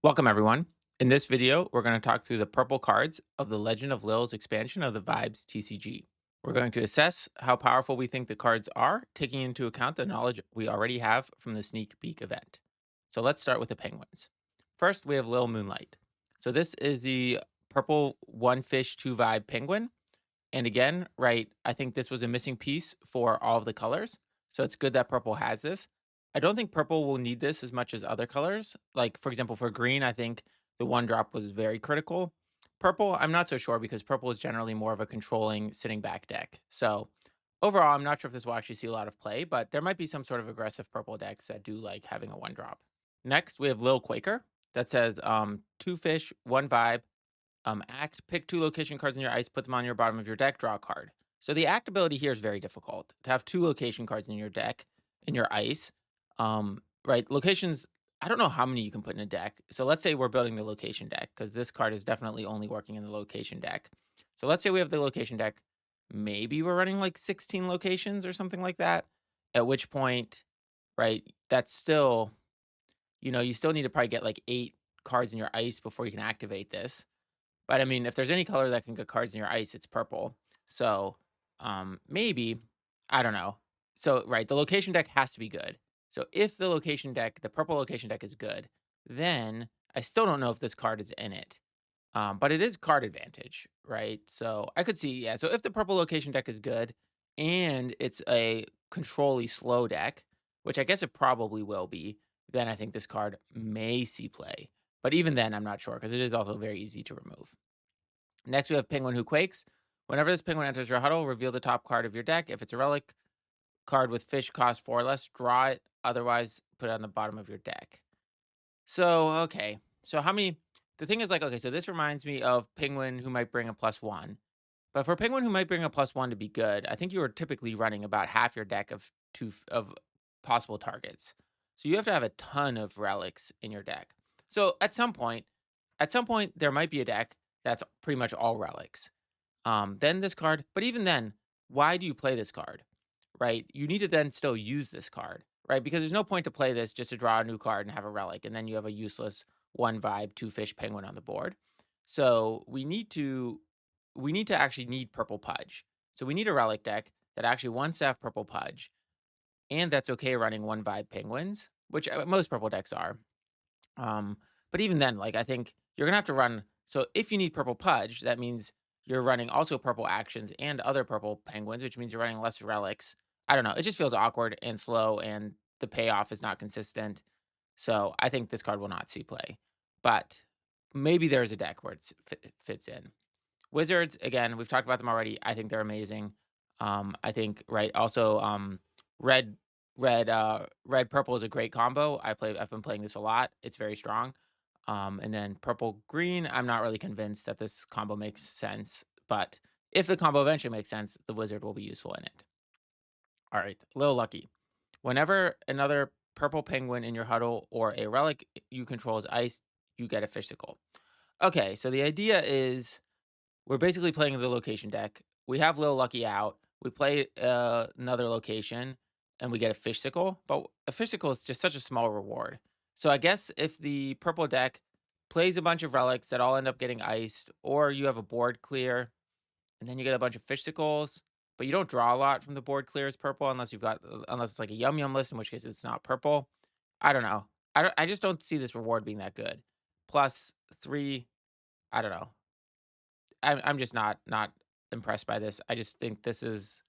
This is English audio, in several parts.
Welcome, everyone. In this video, we're going to talk through the purple cards of the Legend of Lils expansion of the Vibes TCG. We're going to assess how powerful we think the cards are, taking into account the knowledge we already have from the sneak peek event. So let's start with the penguins. First, we have Lil Moonlight. So this is the purple one fish, two vibe penguin. And again, right, I think this was a missing piece for all of the colors. So it's good that purple has this. I don't think purple will need this as much as other colors. Like, for example, for green, I think the one drop was very critical. Purple, I'm not so sure because purple is generally more of a controlling sitting back deck. So overall, I'm not sure if this will actually see a lot of play, but there might be some sort of aggressive purple decks that do like having a one drop. Next, we have Lil Quaker that says two fish, one vibe, act, pick two location cards in your ice, put them on your bottom of your deck, draw a card. So the act ability here is very difficult. To have two location cards in your deck, in your ice, right? Locations, I don't know how many you can put in a deck. So let's say we're building the location deck, because this card is definitely only working in the location deck. So let's say we have the location deck. Maybe we're running like 16 locations or something like that. At which point, right, that's still, you still need to probably get like 8 cards in your ice before you can activate this. But I mean, if there's any color that can get cards in your ice, it's purple. So maybe, I don't know. So right, the location deck has to be good. So if the location deck, the purple location deck is good, then I still don't know if this card is in it. But it is card advantage, right? So I could see, yeah. So if the purple location deck is good and it's a controlly slow deck, which I guess it probably will be, then I think this card may see play. But even then, I'm not sure because it is also very easy to remove. Next, we have Penguin Who Quakes. Whenever this penguin enters your huddle, reveal the top card of your deck. If it's a relic card with fish cost 4 or less, draw it. Otherwise, put it on the bottom of your deck. So, okay. So, how many? The thing is, like, okay, so this reminds me of Penguin Who might bring a +1. But for Penguin Who might bring a +1 to be good, I think you are typically running about half your deck of of possible targets. So you have to have a ton of relics in your deck. So at some point, there might be a deck that's pretty much all relics. Then this card, but even then, why do you play this card? Right? You need to then still use this card, right? Because there's no point to play this just to draw a new card and have a relic, and then you have a useless one vibe, two fish penguin on the board. So we need to actually need purple pudge. So we need a relic deck that actually wants to have purple pudge, and that's okay running one vibe penguins, which most purple decks are. Um, but even then, like I think you're gonna have to run. So if you need purple pudge, that means you're running also purple actions and other purple penguins, which means you're running less relics. I don't know. It just feels awkward and slow, and the payoff is not consistent. So I think this card will not see play. But maybe there's a deck where it fits in. Wizards, again, we've talked about them already. I think they're amazing. I think right. Also, red, red purple is a great combo. I've been playing this a lot. It's very strong. And then purple green. I'm not really convinced that this combo makes sense, but if the combo eventually makes sense, the wizard will be useful in it. All right, Little Lucky. Whenever another purple penguin in your huddle or a relic you control is ice, you get a physical. Okay, so the idea is we're basically playing the location deck. We have Lil Lucky out. We play another location and we get a fish sickle, but a fish sickle is just such a small reward. So I guess if the purple deck plays a bunch of relics that all end up getting iced, or you have a board clear and then you get a bunch of fish sickles, but you don't draw a lot from the board clear as purple unless it's like a yum yum list, in which case it's not purple. I don't know. I just don't see this reward being that good. Plus three, I don't know. I'm just not impressed by this. I just think this is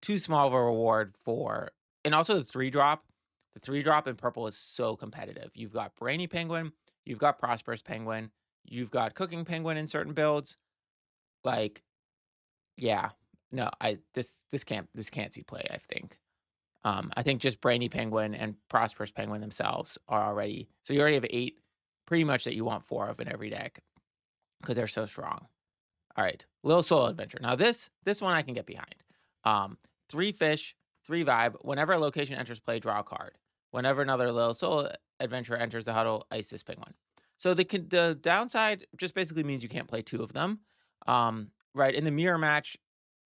too small of a reward for, and also the 3 drop. The 3 drop in purple is so competitive. You've got Brainy Penguin, you've got Prosperous Penguin, you've got Cooking Penguin in certain builds. Like, yeah. No, this can't see play, I think. I think just Brainy Penguin and Prosperous Penguin themselves are already, so you already have 8 pretty much that you want 4 of in every deck because 'cause they're so strong. All right, Little Solo Adventure. Now this one I can get behind. 3 fish, 3 vibe. Whenever a location enters play, draw a card. Whenever another Little Solo Adventure enters the huddle, ice this penguin. So the downside just basically means you can't play 2 of them. Right, in the mirror match,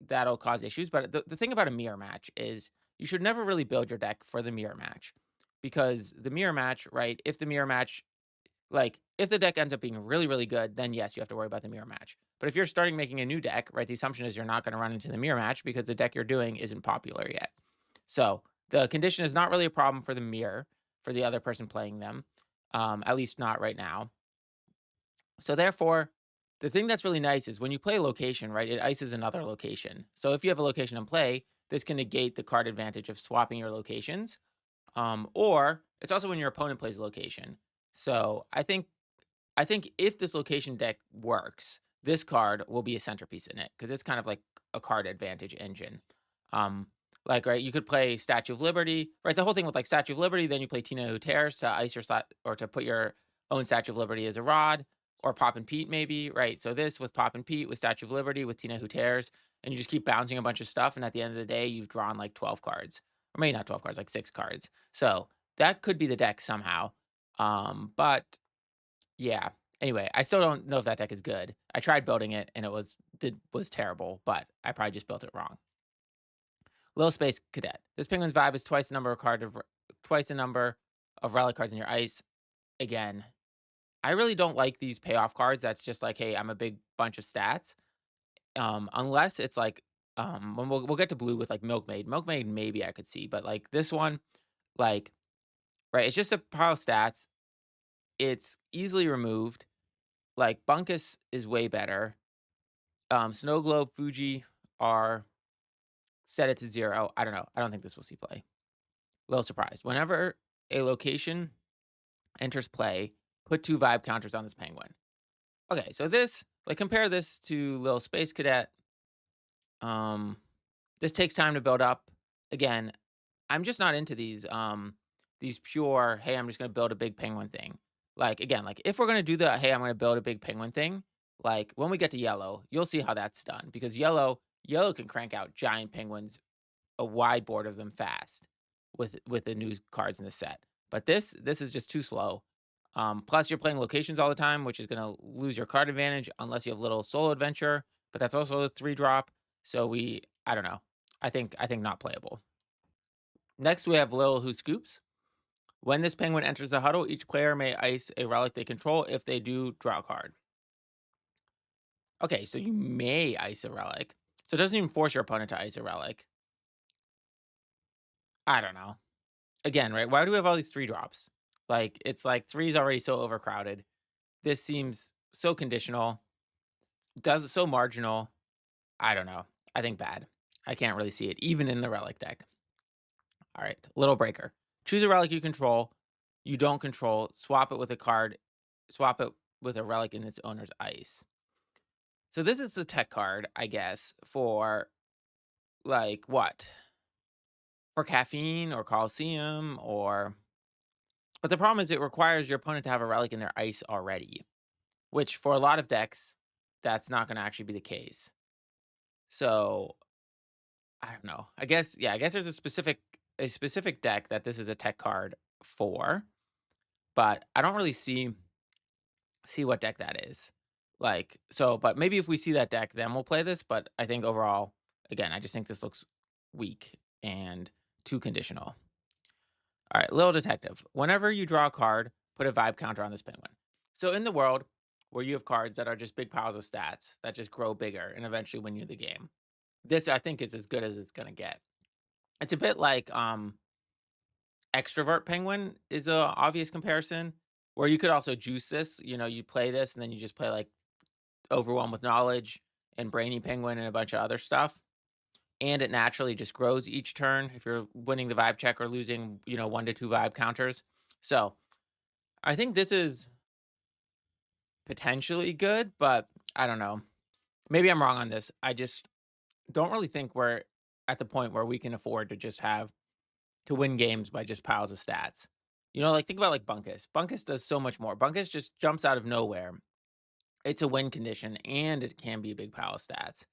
that'll cause issues, but the thing about a mirror match is you should never really build your deck for the mirror match because the mirror match, right, if the mirror match, Like, if the deck ends up being really, really good, then yes, you have to worry about the mirror match. But if you're starting making a new deck, right, the assumption is you're not going to run into the mirror match because the deck you're doing isn't popular yet. So the condition is not really a problem for the mirror for the other person playing them, at least not right now. So therefore, the thing that's really nice is when you play a location, right, it ices another location. So if you have a location in play, this can negate the card advantage of swapping your locations. Or it's also when your opponent plays a location. So I think if this location deck works, this card will be a centerpiece in it because it's kind of like a card advantage engine. Um, like, right, you could play Statue of Liberty, right? The whole thing with like Statue of Liberty, then you play Tina Who Tears to ice your slot or to put your own Statue of Liberty as a rod, or Pop and Pete, maybe, right? So this with Pop and Pete, with Statue of Liberty, with Tina Who Tears, and you just keep bouncing a bunch of stuff. And at the end of the day, you've drawn like 12 cards, or maybe not 12 cards, like 6 cards. So that could be the deck somehow. But yeah. Anyway, I still don't know if that deck is good. I tried building it and it was terrible, but I probably just built it wrong. Little Space Cadet. This penguin's vibe is twice the number of relic cards in your ice. Again, I really don't like these payoff cards. That's just like, hey, I'm a big bunch of stats. Unless it's like, when we'll get to blue with like Milkmaid. Milkmaid maybe I could see, but like this one, like, right, it's just a pile of stats. It's easily removed. Like Bunkus is way better. Snow Globe, Fuji are set it to 0. I don't know. I don't think this will see play. Little surprised. Whenever a location enters play, put 2 vibe counters on this penguin. Okay, so this, like, compare this to Little Space Cadet. Um, this takes time to build up. Again, I'm just not into these pure, "Hey, I'm just gonna build a big penguin thing." Like, again, like, if we're gonna do the, "Hey, I'm gonna build a big penguin thing," like, when we get to yellow, you'll see how that's done because yellow can crank out giant penguins, a wide board of them fast with the new cards in the set. But this is just too slow. Plus you're playing locations all the time, which is gonna lose your card advantage unless you have little solo adventure, but that's also a 3 drop. So I don't know. I think not playable. Next, we have Lil Who Scoops. When this penguin enters the huddle, each player may ice a relic they control. If they do, draw a card. Okay, so you may ice a relic. So it doesn't even force your opponent to ice a relic. I don't know. Again, right? Why do we have all these 3 drops? Like, it's like 3 is already so overcrowded. This seems so conditional, does so marginal. I don't know. I think bad. I can't really see it, even in the relic deck. All right, little breaker. Choose a relic you control, you don't control, swap it with a card, swap it with a relic in its owner's ice. So this is the tech card, I guess, for like what? For caffeine or Coliseum or, but the problem is it requires your opponent to have a relic in their ice already, which for a lot of decks, that's not going to actually be the case. So I don't know. I guess, yeah, I guess there's a specific deck that this is a tech card for, but I don't really see what deck that is. Like, so, but maybe if we see that deck, then we'll play this. But I think overall, again, I just think this looks weak and too conditional. All right, little detective. Whenever you draw a card, put a vibe counter on this penguin. So in the world where you have cards that are just big piles of stats that just grow bigger and eventually win you the game, this I think is as good as it's gonna get. It's a bit like extrovert penguin is a obvious comparison where you could also juice this. You play this and then you just play like overwhelmed with knowledge and brainy penguin and a bunch of other stuff. And it naturally just grows each turn if you're winning the vibe check or losing, 1 to 2 vibe counters. So I think this is potentially good, but I don't know. Maybe I'm wrong on this. I just don't really think we're at the point where we can afford to just have to win games by just piles of stats. Like think about like Bunkus. Bunkus does so much more. Bunkus just jumps out of nowhere. It's a win condition and it can be a big pile of stats.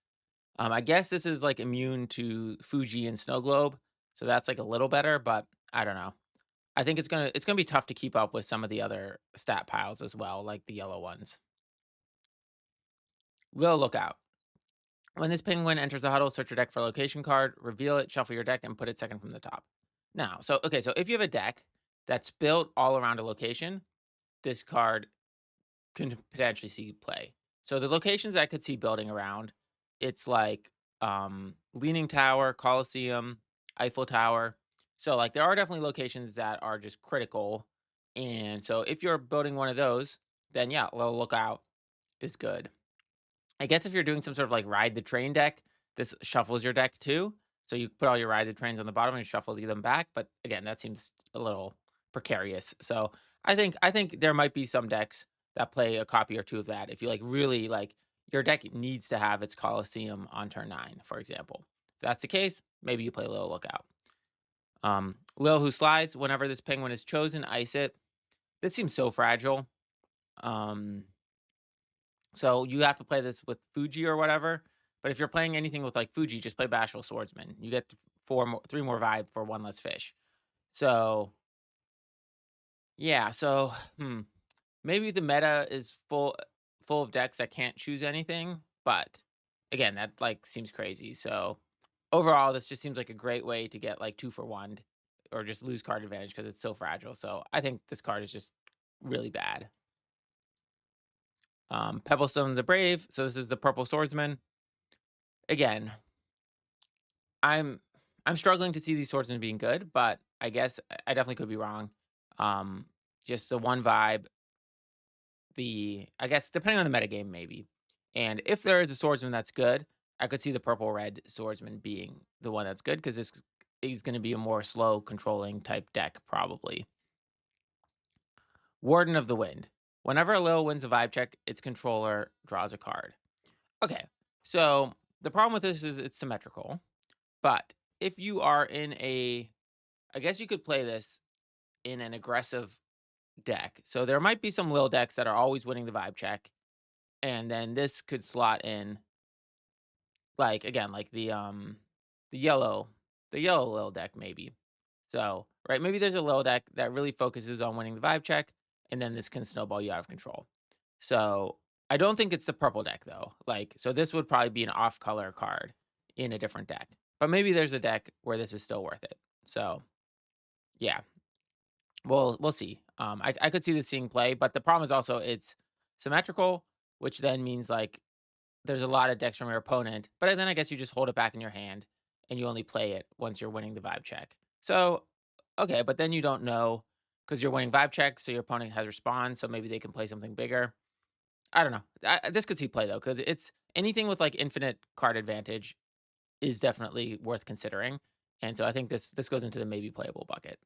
I guess this is like immune to Fuji and Snow Globe, so that's like a little better, but I don't know. I think it's gonna be tough to keep up with some of the other stat piles as well, like the yellow ones. Little lookout. When this penguin enters the huddle, search your deck for a location card, reveal it, shuffle your deck, and put it second from the top. Now, so if you have a deck that's built all around a location, this card can potentially see play. So the locations I could see building around, it's like Leaning Tower, Colosseum, Eiffel Tower. So like there are definitely locations that are just critical. And so if you're building one of those, then yeah, Little Lookout is good. I guess if you're doing some sort of like ride the train deck, this shuffles your deck too. So you put all your ride the trains on the bottom and shuffle them back. But again, that seems a little precarious. So I think there might be some decks that play a copy or two of that. If you like really like your deck needs to have its Colosseum on turn 9, for example. If that's the case, maybe you play Little Lookout. Lil Who Slides, whenever this penguin is chosen, ice it. This seems so fragile. Um, So you have to play this with Fuji or whatever. But if you're playing anything with like Fuji, just play Bashful Swordsman. You get 3 more vibe for 1 less fish. So yeah, so maybe the meta is full of decks that can't choose anything, but again, that like seems crazy. So overall, this just seems like a great way to get like 2 for 1 or just lose card advantage because it's so fragile. So I think this card is just really bad. Pebblestone the Brave. So this is the purple swordsman. Again, I'm I'm struggling to see these swordsmen being good, but I guess I definitely could be wrong. Um, just the one vibe, the I guess depending on the metagame, maybe. And if there is a swordsman that's good, I could see the purple red swordsman being the one that's good because this is going to be a more slow controlling type deck, probably. Warden of the Wind. Whenever a Lil wins a vibe check, its controller draws a card. Okay, so the problem with this is it's symmetrical, but if you are in a I guess you could play this in an aggressive deck. So there might be some Lil decks that are always winning the vibe check, and then this could slot in like again, like the yellow the yellow Lil deck maybe. So, right, maybe there's a Lil deck that really focuses on winning the vibe check, and then this can snowball you out of control. So, I don't think it's the purple deck though. Like, so this would probably be an off color card in a different deck. But maybe there's a deck where this is still worth it. So, yeah, we'll see. I could see this seeing play, but the problem is also it's symmetrical, which then means like there's a lot of decks from your opponent. But then I guess you just hold it back in your hand and you only play it once you're winning the vibe check. So okay, but then you don't know because you're winning vibe checks, so your opponent has respawn, so maybe they can play something bigger. I don't know. This could see play though, because it's anything with like infinite card advantage is definitely worth considering. And so I think this goes into the maybe playable bucket.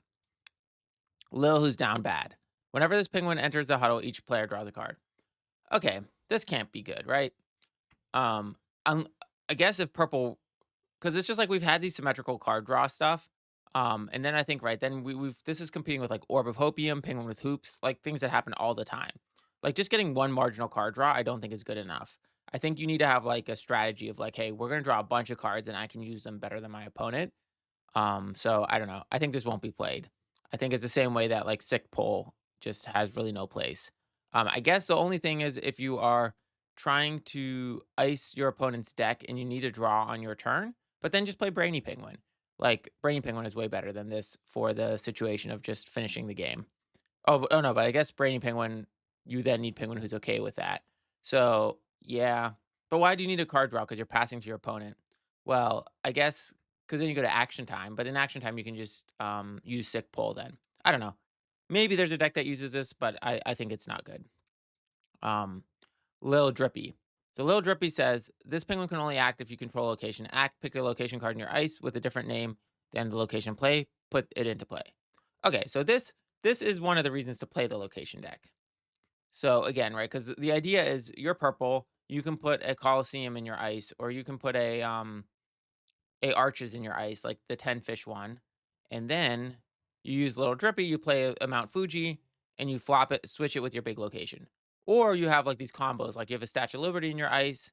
Lil who's down bad. Whenever this penguin enters the huddle, each player draws a card. Okay, this can't be good, right? Um, um, I guess if purple, because it's just like we've had these symmetrical card draw stuff. And then I think right then we've this is competing with like Orb of Hopium, Penguin with Hoops, like things that happen all the time. Like just getting one marginal card draw, I don't think is good enough. I think you need to have like a strategy of like, hey, we're gonna draw a bunch of cards and I can use them better than my opponent. So I don't know. I think this won't be played. I think it's the same way that like sick pull just has really no place. I guess the only thing is if you are trying to ice your opponent's deck and you need to draw on your turn, but then just play Brainy Penguin. Like Brainy Penguin is way better than this for the situation of just finishing the game. Oh no, but I guess Brainy Penguin, you then need Penguin who's okay with that. So yeah, but why do you need a card draw? Because you're passing to your opponent. Well, I guess because then you go to action time, but in action time you can just use sick pull. Then I don't know. Maybe there's a deck that uses this, but I think it's not good. Um, Lil Drippy. So Lil Drippy says this penguin can only act if you control location. Act, pick a location card in your ice with a different name than the location play. Put it into play. Okay, so this is one of the reasons to play the location deck. So again, right, because the idea is you're purple, you can put a Colosseum in your ice, or you can put a arches in your ice, like the 10 fish one, and then you use little drippy, you play a Mount Fuji, and you flop it, switch it with your big location. Or you have like these combos, like you have a Statue of Liberty in your ice,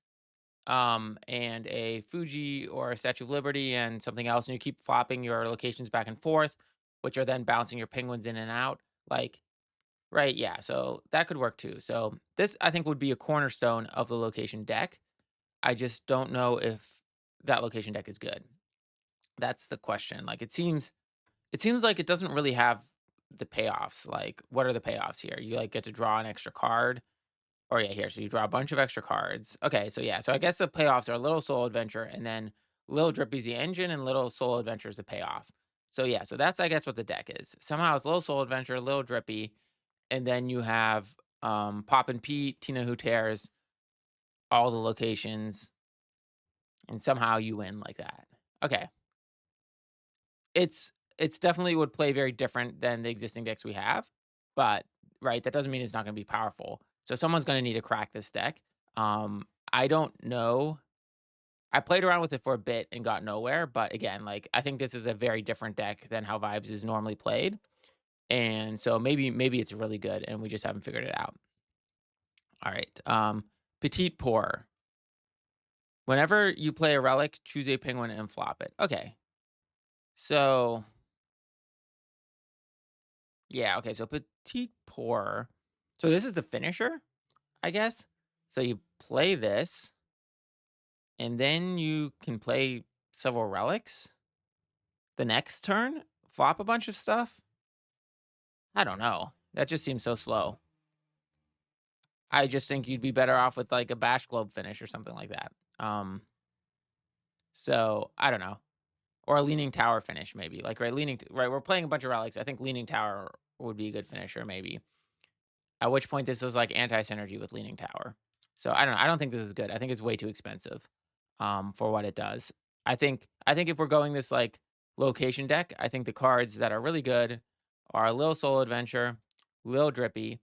and a Fuji or a Statue of Liberty and something else, and you keep flopping your locations back and forth, which are then bouncing your penguins in and out. Like, right, yeah. So that could work too. So this I think would be a cornerstone of the location deck. I just don't know if that location deck is good. That's the question. Like it seems like it doesn't really have the payoffs. Like, what are the payoffs here? You like get to draw an extra card. Or yeah, here. So you draw a bunch of extra cards. Okay, so yeah. So I guess the payoffs are Little Soul Adventure and then Little Drippy's the engine and Little Soul Adventure is the payoff. So yeah, so that's I guess what the deck is. Somehow it's Little Soul Adventure, Little Drippy, and then you have Pop and Pete, Tina Who Tears, all the locations, and somehow you win like that. Okay. It's definitely would play very different than the existing decks we have, but right, that doesn't mean it's not gonna be powerful. So someone's gonna need to crack this deck. I don't know. I played around with it for a bit and got nowhere, but again, like I think this is a very different deck than how Vibes is normally played. And so maybe it's really good and we just haven't figured it out. All right. Petite Pour. Whenever you play a relic, choose a penguin and flop it. Okay. So yeah, okay. So Petite Pour. So this is the finisher, I guess. So you play this, and then you can play several relics the next turn, flop a bunch of stuff. I don't know. That just seems so slow. I just think you'd be better off with like a Bash Globe finish or something like that. So I don't know. Or a Leaning Tower finish, maybe. Like right, right, we're playing a bunch of relics. I think Leaning Tower would be a good finisher, maybe. At which point this is like anti-synergy with Leaning Tower. So I don't know. I don't think this is good. I think it's way too expensive for what it does. I think if we're going this like location deck, I think the cards that are really good are Lil Soul Adventure, Lil Drippy.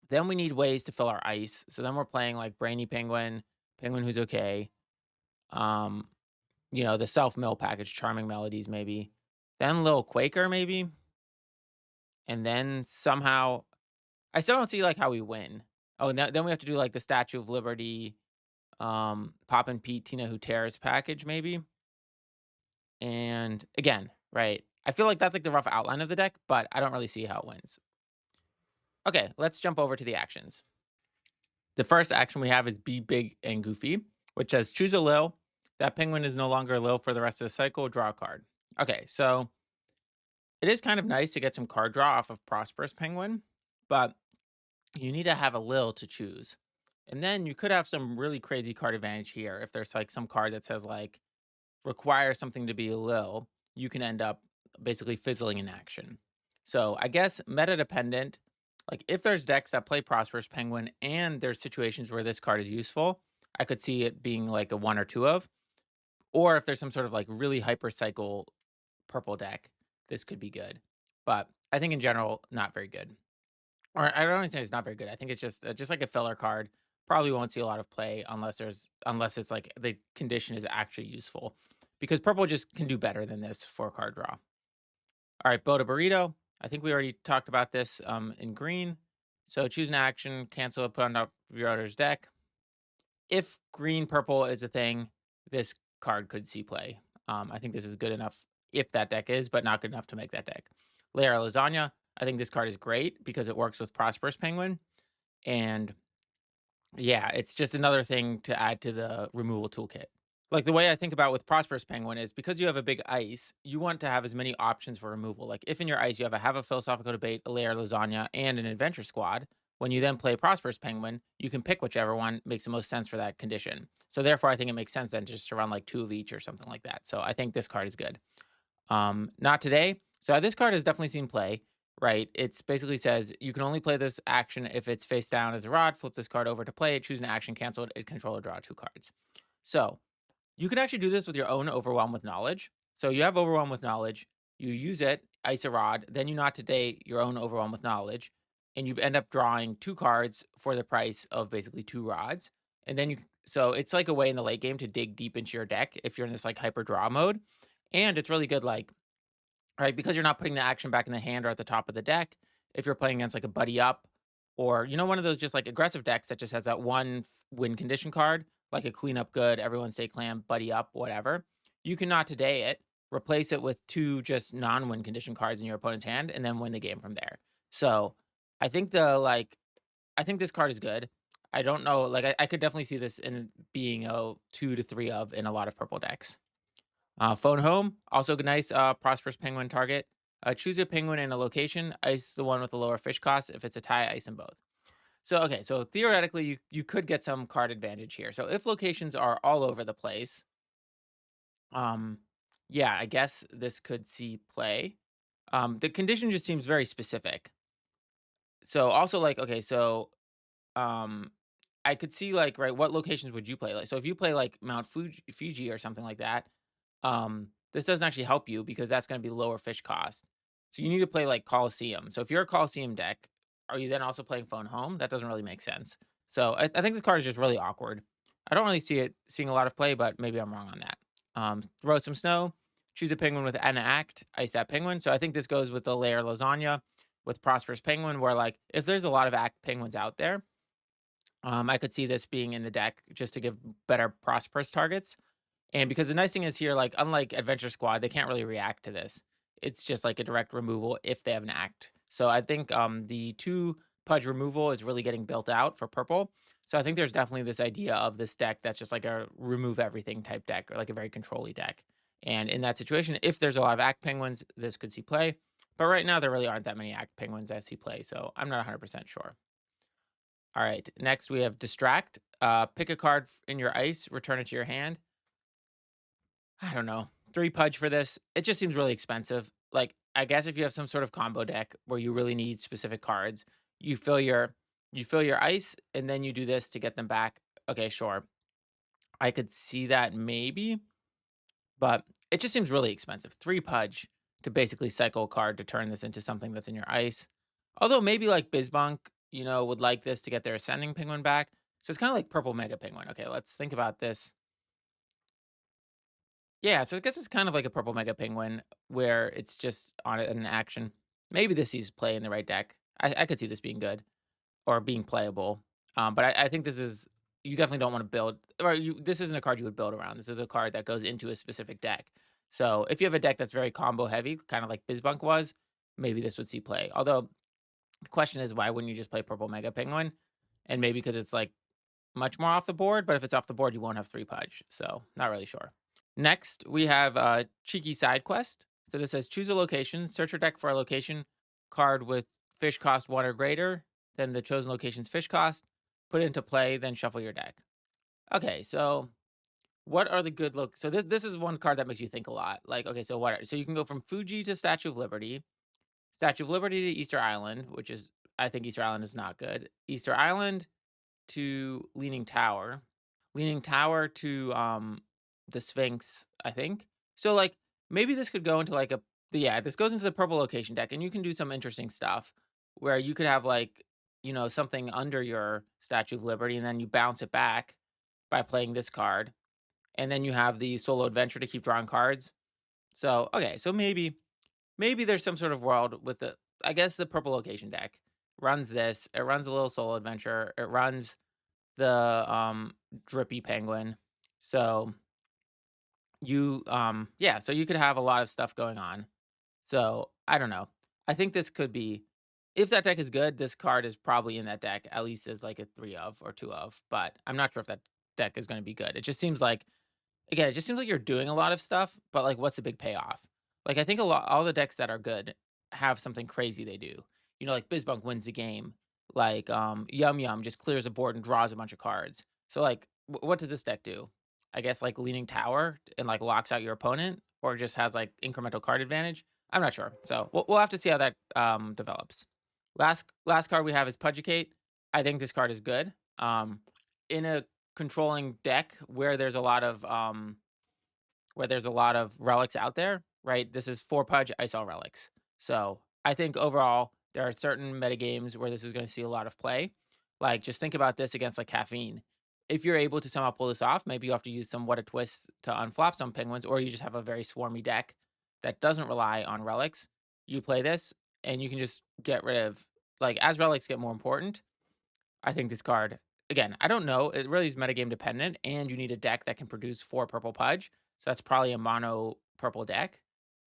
Then we need ways to fill our ice. So then we're playing like Brainy Penguin, Penguin Who's Okay, um, the self mill package, Charming Melodies, maybe. Then Lil Quaker, maybe. And then somehow I still don't see like how we win. Oh, and then we have to do like the Statue of Liberty, Pop and Pete, Tina Who Tears package, maybe. And again, right. I feel like that's like the rough outline of the deck, but I don't really see how it wins. Okay, let's jump over to the actions. The first action we have is Be Big and Goofy, which says choose a Lil. That penguin is no longer a Lil for the rest of the cycle. Draw a card. Okay, so it is kind of nice to get some card draw off of Prosperous Penguin, but you need to have a Lil to choose. And then you could have some really crazy card advantage here. If there's like some card that says like require something to be a Lil, you can end up basically fizzling in action. So I guess meta dependent, like if there's decks that play Prosperous Penguin and there's situations where this card is useful, I could see it being like a one or two of. Or if there's some sort of like really hyper cycle purple deck, this could be good. But I think in general, not very good. Or I don't even say it's not very good. I think it's just like a filler card. Probably won't see a lot of play unless it's like the condition is actually useful. Because purple just can do better than this for card draw. All right, Build a Burrito. I think we already talked about this in green. So choose an action, cancel it, put on top of your owner's deck. If green purple is a thing, this card could see play. I think this is good enough if that deck is, but not good enough to make that deck. Layer Lasagna. I think this card is great because it works with Prosperous Penguin. And yeah, it's just another thing to add to the removal toolkit. Like the way I think about with Prosperous Penguin is because you have a big ice, you want to have as many options for removal. Like if in your ice you have a philosophical debate, a layer lasagna, and an adventure squad, when you then play Prosperous Penguin, you can pick whichever one makes the most sense for that condition. So therefore, I think it makes sense then just to run like two of each or something like that. So I think this card is good. Not today. So this card has definitely seen play, right? It's basically says you can only play this action if it's face down as a rod. Flip this card over to play it. Choose an action, cancel it. Control or draw two cards. So you can actually do this with your own Overwhelm with Knowledge. So you have Overwhelm with Knowledge, you use it, ice a rod, then you not today your own Overwhelm with Knowledge, and you end up drawing two cards for the price of basically two rods. And then so it's like a way in the late game to dig deep into your deck if you're in this like hyper draw mode. And it's really good, like, right, because you're not putting the action back in the hand or at the top of the deck. If you're playing against like a buddy up or, one of those just like aggressive decks that just has that one win condition card, like a cleanup good, everyone stay clam, buddy up, whatever. You can not today it, replace it with two just non-win condition cards in your opponent's hand, and then win the game from there. So I think I think this card is good. I don't know, like I could definitely see this in being a 2 to 3 of in a lot of purple decks. Phone Home, also a nice Prosperous Penguin target. Choose a penguin in a location. Ice the one with the lower fish cost. If it's a tie, ice them both. So okay, so theoretically, you could get some card advantage here. So if locations are all over the place, um, yeah, I guess this could see play. The condition just seems very specific. So also like okay, so um, I could see like right, what locations would you play? Like, so if you play like Mount Fuji or something like that, this doesn't actually help you because that's going to be lower fish cost. So you need to play like Coliseum. So if you're a Coliseum deck, are you then also playing Phone Home? That doesn't really make sense. So I think this card is just really awkward. I don't really see it seeing a lot of play, but maybe I'm wrong on that. Throw some snow, choose a penguin with an act, ice that penguin. So I think this goes with the layer lasagna with Prosperous Penguin, where like if there's a lot of act penguins out there, I could see this being in the deck just to give better prosperous targets. And because the nice thing is here, like unlike Adventure Squad, they can't really react to this. It's just like a direct removal if they have an act. So I think the two pudge removal is really getting built out for purple. So I think there's definitely this idea of this deck that's just like a remove everything type deck or like a very controlly deck. And in that situation, if there's a lot of act penguins, this could see play. But right now, there really aren't that many act penguins that see play. So I'm not 100% sure. All right. Next, we have Distract. Pick a card in your ice, return it to your hand. I don't know. 3 pudge for this. It just seems really expensive. Like, I guess if you have some sort of combo deck where you really need specific cards, you fill your you fill your ice and then you do this to get them back. Okay, sure. I could see that maybe, but it just seems really expensive. 3 pudge to basically cycle a card to turn this into something that's in your ice. Although maybe like Bizbunk, would like this to get their ascending penguin back. So it's kind of like purple mega penguin. Okay, let's think about this. Yeah, so I guess it's kind of like a purple mega penguin where it's just on an action. Maybe this sees play in the right deck. I could see this being good or being playable. But I think this is you definitely don't want to build or you this isn't a card you would build around. This is a card that goes into a specific deck. So if you have a deck that's very combo heavy, kind of like Bizbunk was, maybe this would see play. Although the question is why wouldn't you just play purple mega penguin? And maybe because it's like much more off the board, but if it's off the board, you won't have 3 pudge. So not really sure. Next, we have a cheeky side quest. So this says choose a location, search your deck for a location card with fish cost 1 or greater than the chosen location's fish cost, put it into play, then shuffle your deck. Okay, so what are the good look? So this is one card that makes you think a lot. Like, okay, so what? So you can go from Fuji to Statue of Liberty, Statue of Liberty to Easter Island, which is I think Easter Island is not good. Easter Island to Leaning Tower. Leaning Tower to, the Sphinx, I think. So, like, maybe this could go into, like, yeah, this goes into the purple location deck, and you can do some interesting stuff where you could have, like, something under your Statue of Liberty, and then you bounce it back by playing this card, and then you have the Solo Adventure to keep drawing cards. So, okay, so maybe there's some sort of world with the I guess the purple location deck runs this. It runs a little Solo Adventure. It runs the, drippy penguin. So yeah, so you could have a lot of stuff going on. So I don't know. I think this could be if that deck is good, this card is probably in that deck, at least as like a 3 of or 2 of, but I'm not sure if that deck is gonna be good. It just seems like again, it just seems like you're doing a lot of stuff, but, like, what's the big payoff? Like, I think a lot all the decks that are good have something crazy they do. Like, Bizbunk wins the game. Like, Yum Yum just clears a board and draws a bunch of cards. So, like, what does this deck do? I guess, like, Leaning Tower and, like, locks out your opponent or just has, like, incremental card advantage? I'm not sure. So, we'll have to see how that, develops. Last card we have is Pudgicate. I think this card is good. In a controlling deck where there's a lot of relics out there, right? This is 4 pudge, I saw relics. So I think overall there are certain metagames where this is going to see a lot of play. Like just think about this against like caffeine. If you're able to somehow pull this off, maybe you have to use some what a twist to unflop some penguins, or you just have a very swarmy deck that doesn't rely on relics. You play this and you can just get rid of like as relics get more important, I think this card again, I don't know. It really is metagame dependent, and you need a deck that can produce 4 purple pudge. So that's probably a mono purple deck.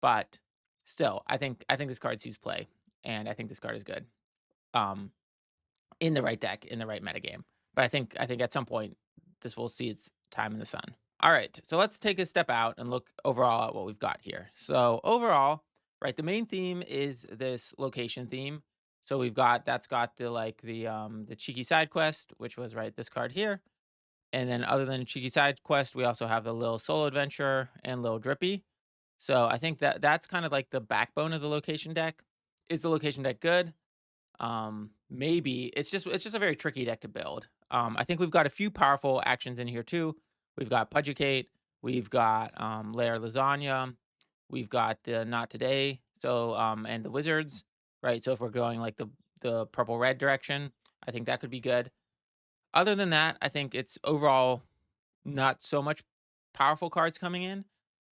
But still, I think this card sees play, and I think this card is good. Um, in the right deck, in the right metagame. But I think at some point this will see its time in the sun. All right, so let's take a step out and look overall at what we've got here. So overall, Right, the main theme is this location theme. So that's got the cheeky side quest, which was right this card here. And then other than cheeky side quest, we also have the Lil solo adventure and Lil Drippy. So I think that that's kind of like the backbone of the location deck. Is the location deck good? Maybe it's just a very tricky deck to build. I think we've got a few powerful actions in here too. We've got Pudgicate, we've got Lair Lasagna, we've got the Not Today, so and the Wizards, right? So if we're going like the purple red direction, I think that could be good. Other than that, I think it's overall not so much powerful cards coming in,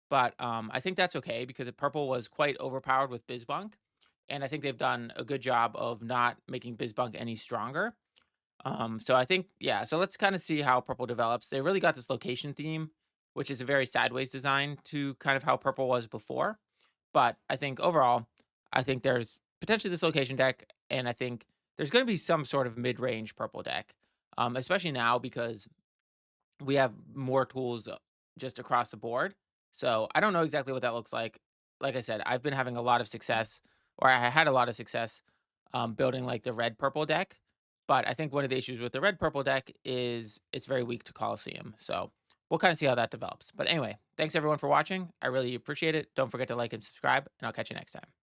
but I think that's okay because purple was quite overpowered with Bizbunk, and I think they've done a good job of not making Bizbunk any stronger. So I think, yeah. So let's kind of see how purple develops. They really got this location theme, which is a very sideways design to kind of how purple was before. But I think overall, I think there's potentially this location deck, and I think there's going to be some sort of mid-range purple deck, especially now because we have more tools just across the board. So I don't know exactly what that looks like. Like I said, I've been having a lot of success, or I had a lot of success building like the red purple deck. But I think one of the issues with the red purple deck is it's very weak to Coliseum. So we'll kind of see how that develops. But anyway, thanks everyone for watching. I really appreciate it. Don't forget to like and subscribe, and I'll catch you next time.